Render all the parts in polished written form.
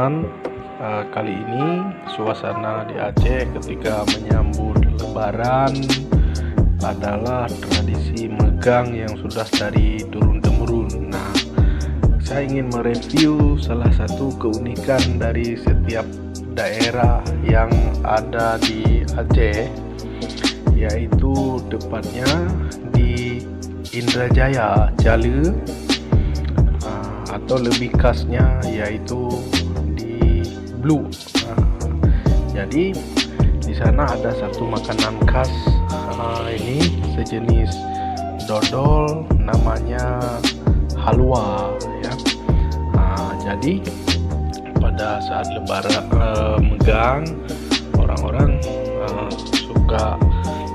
teman-teman, kali ini suasana di Aceh ketika menyambut Lebaran adalah tradisi megang yang sudah dari turun-temurun. Nah, saya ingin mereview salah satu keunikan dari setiap daerah yang ada di Aceh, yaitu tepatnya di Indrajaya, Jale, atau lebih khasnya yaitu di Blue. Jadi di sana ada satu makanan khas, ini sejenis dodol, namanya halwa ya. Jadi pada saat Lebaran megang, orang-orang suka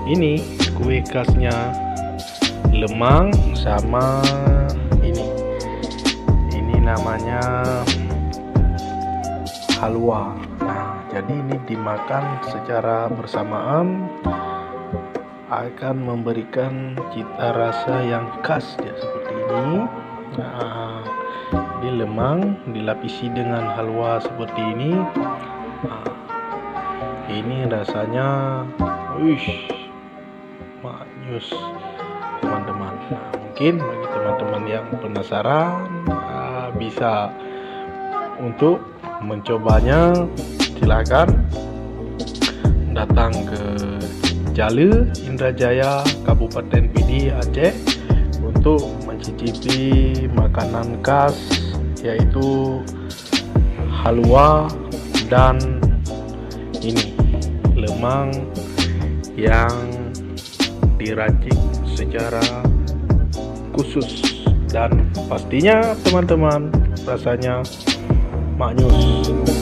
ini kue khasnya lemang sama ini namanya halwa. Nah, jadi ini dimakan secara bersamaan akan memberikan cita rasa yang khas ya, seperti ini. Nah, jadi lemang dilapisi dengan halwa seperti ini. Nah, ini rasanya maknyus teman-teman. Nah, mungkin bagi teman-teman yang penasaran bisa untuk mencobanya, silakan datang ke Jale, Indrajaya, Kabupaten Pidi, Aceh untuk mencicipi makanan khas yaitu halwa dan ini lemang yang diracik secara khusus, dan pastinya teman-teman rasanya maknyus.